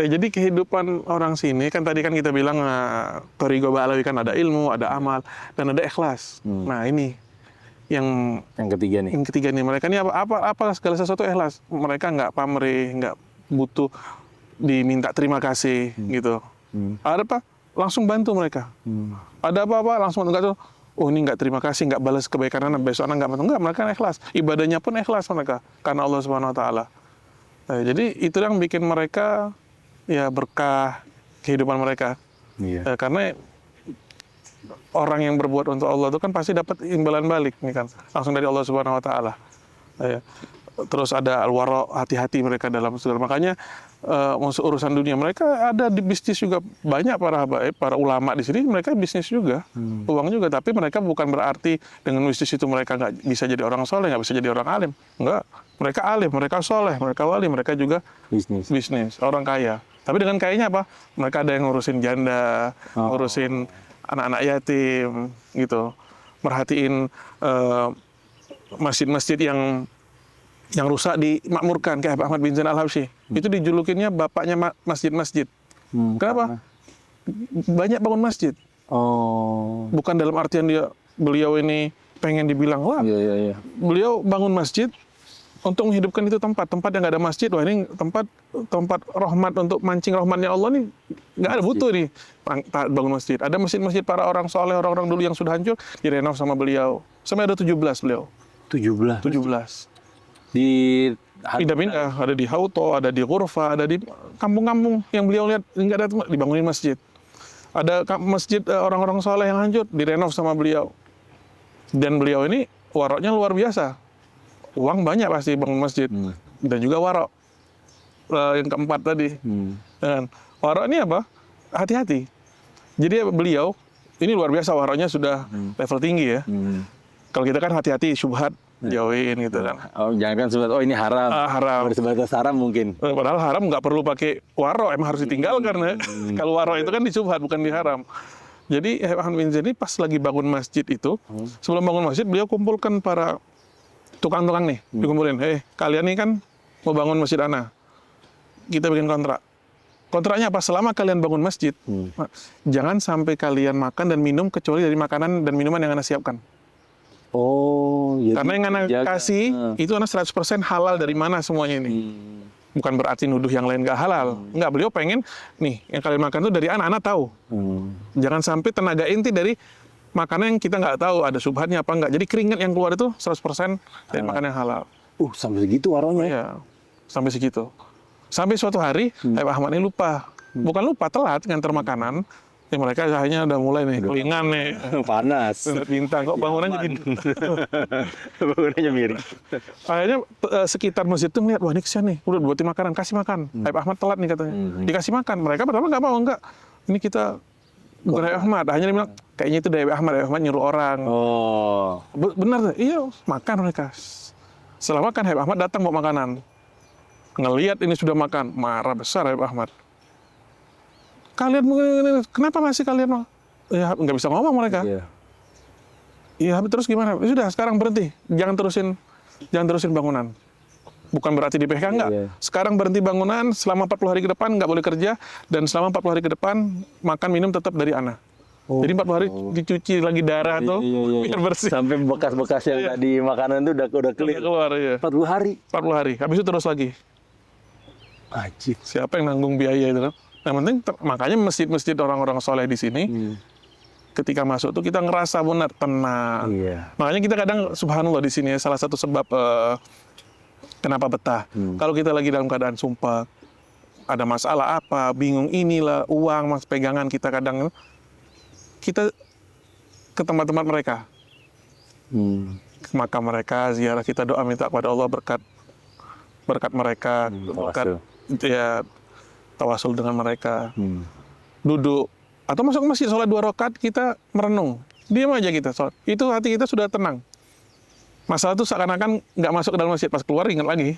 Jadi kehidupan orang sini kan tadi kan kita bilang Torigo Ba'alawi kan ada ilmu, ada amal, dan ada ikhlas. Nah ini yang ketiga nih. Yang ketiga nih, mereka ini apa segala sesuatu ikhlas. Mereka nggak pamrih, nggak butuh diminta terima kasih gitu. Ada apa? Langsung bantu mereka. Ada apa-apa langsung bantu. Oh ini nggak terima kasih, nggak balas kebaikan anak, besok anak nggak bantu. Nggak, mereka ikhlas. Ibadahnya pun ikhlas mereka karena Allah Subhanahu Wa Taala. Jadi itu yang bikin mereka ya berkah kehidupan mereka. Iya. Karena orang yang berbuat untuk Allah itu kan pasti dapat imbalan balik nih kan, langsung dari Allah Subhanahu Wa Taala. Terus ada al-wara, hati-hati mereka dalam segala. Makanya urusan dunia mereka ada di bisnis juga, banyak para ulama di sini mereka bisnis juga, uang juga. Tapi mereka bukan berarti dengan bisnis itu mereka nggak bisa jadi orang soleh, nggak bisa jadi orang alim. Enggak, mereka alim, mereka soleh, mereka wali, mereka juga bisnis orang kaya. Tapi dengan kayanya apa? Mereka ada yang ngurusin janda, ngurusin anak-anak yatim gitu, merhatiin masjid-masjid yang rusak dimakmurkan, kayak Ahmad bin Zain Al-Habsyi. Itu dijulukinnya bapaknya masjid-masjid. Kenapa? Banyak bangun masjid. Oh. Bukan dalam artian beliau ini pengen dibilang wah. Iya. Beliau bangun masjid untuk menghidupkan itu tempat yang nggak ada masjid. Wah ini tempat rahmat, untuk mancing rahmatnya Allah nih nggak ada, butuh nih bangun masjid. Ada masjid-masjid para orang soleh, orang-orang dulu yang sudah hancur direnov sama beliau. Sampai ada 17 beliau. 17. Di Pindah-pindah, ada di Hauto, ada di Ghurfa, ada di kampung-kampung yang beliau lihat nggak ada tempat, dibangunin masjid. Ada masjid orang-orang soleh yang hancur, direnov sama beliau. Dan beliau ini waroknya luar biasa. Uang banyak pasti bangun masjid. Dan juga warok. Yang keempat tadi. Dan warok ini apa? Hati-hati. Jadi beliau, ini luar biasa waroknya sudah level tinggi ya. Kalau kita kan hati-hati, syubhat, jauhin gitu kan. Oh, jangan kan sebat, oh ini haram. Haram. Sebatas haram mungkin. Padahal haram nggak perlu pakai warok, emang harus ditinggalkan ya. Kalau warok itu kan disubhat, bukan diharam. Jadi Habib Ahmad bin Zaid ini pas lagi bangun masjid itu, sebelum bangun masjid beliau kumpulkan para tukang-tukang nih, dikumpulin. Kalian nih kan mau bangun masjid ana, kita bikin kontrak. Kontraknya apa? Selama kalian bangun masjid, jangan sampai kalian makan dan minum kecuali dari makanan dan minuman yang ana siapkan. Oh, jadi Karena yang anak kasih itu anak 100% halal dari mana semuanya ini. Bukan berarti nuduh yang lain nggak halal. Nggak, beliau pengen nih yang kalian makan itu dari anak tahu. Jangan sampai tenaga inti dari makanan yang kita nggak tahu ada subhatnya apa nggak. Jadi keringat yang keluar itu 100% dari makanan yang halal. Sampai segitu warungnya. Iya, sampai segitu. Sampai suatu hari Habib Ahmad ini lupa. Bukan lupa, telat ngantar makanan. Mereka akhirnya udah mulai nih, kelingan nih. Panas. Bintang, kok bangunannya gitu. Bangunannya miring. Akhirnya sekitar masjid itu ngeliat, wah ini kesian nih, udah buatin makanan, kasih makan. Habib Ahmad telat nih katanya. Dikasih makan, mereka pertama nggak mau, enggak. Ini kita bukan Habib Ahmad, hanya dia bilang, kayaknya itu dari Habib Ahmad nyuruh orang. Oh. Benar, iya makan mereka. Setelah makan, Habib Ahmad datang bawa makanan. Ngeliat ini sudah makan, marah besar Habib Ahmad. Kalian kenapa masih kalian mau? Ya nggak bisa ngomong mereka. Iya, terus gimana? Ya sudah, sekarang berhenti. Jangan terusin bangunan. Bukan berarti di PHK enggak. Sekarang berhenti bangunan selama 40 hari ke depan nggak boleh kerja dan selama 40 hari ke depan makan minum tetap dari ana. Jadi 40 hari dicuci lagi darah tuh biar bersih. Sampai bekas-bekas yang tadi makanan itu udah clear. Keluar ya. 40 hari. 40 hari. Habis itu terus lagi. Ajib. Siapa yang nanggung biaya itu kan? Yang penting makanya masjid-masjid orang-orang soleh di sini ketika masuk tuh kita ngerasa benar tenang. Makanya kita kadang subhanallah di sini salah satu sebab kenapa betah. Kalau kita lagi dalam keadaan sumpah, ada masalah apa, bingung inilah, uang, pegangan kita kadang kita ke tempat-tempat mereka. Ke makam mereka, ziarah, kita doa minta kepada Allah berkat mereka, berkat ya tawasul dengan mereka, duduk atau masuk ke masjid sholat 2 rakaat kita merenung, diam aja kita sholat, itu hati kita sudah tenang. Masalah itu seakan-akan nggak masuk ke dalam masjid, pas keluar ingat lagi.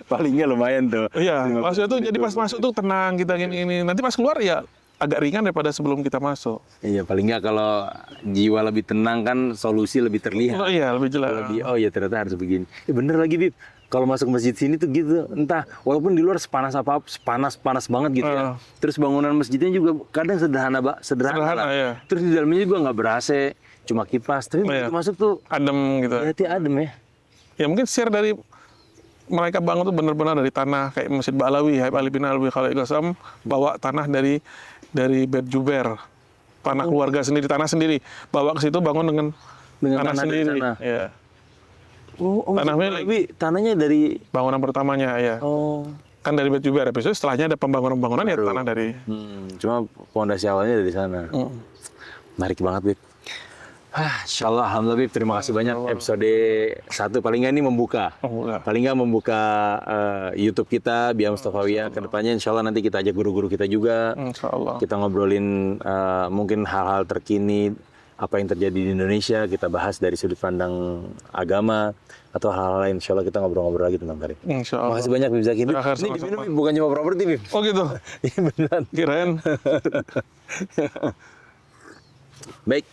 Palingnya lumayan tuh. Iya, maksudnya tuh jadi pas masuk tuh tenang kita gini, nanti pas keluar ya agak ringan daripada sebelum kita masuk. Iya, paling nggak kalau jiwa lebih tenang kan solusi lebih terlihat. Oh iya, lebih jelas. Oh iya ternyata harus begini. Bener lagi Bib. Kalau masuk masjid sini tuh gitu, entah walaupun di luar sepanas panas banget gitu ya. Terus bangunan masjidnya juga kadang sederhana lah. Iya. Terus di dalamnya juga nggak ber-AC, cuma kipas. Tapi begitu masuk tuh adem gitu. hati adem ya. Ya mungkin share dari mereka bangun tuh benar-benar dari tanah kayak Masjid Ba'alawi, Habib Ali bin Alwi Khalil Qasam bawa tanah dari Bet Juber, tanah keluarga sendiri, tanah sendiri, bawa ke situ bangun dengan tanah sendiri. Ya. Tanahnya dari bangunan pertamanya ya. Kan dari Bet Juber, habis itu setelahnya ada pembangunan-pembangunan ya tanah dari. Cuma fondasi awalnya dari sana. Menarik banget Bib. Insyaallah, alhamdulillah Bib, terima kasih banyak. Episode 1 paling nggak ini membuka. Paling nggak membuka YouTube kita Biah Mustafawiyah. Kedepannya insyaallah nanti kita ajak guru-guru kita juga. Insyaallah. Kita ngobrolin mungkin hal-hal terkini apa yang terjadi di Indonesia, kita bahas dari sudut pandang agama atau hal-hal lain. Insyaallah kita ngobrol-ngobrol lagi tentang karir. Insyaallah. Makasih banyak Bib Zaki. Ini diminum bukan cuma properti Bib. Oh gitu. Iya beneran. Kirain. Baik.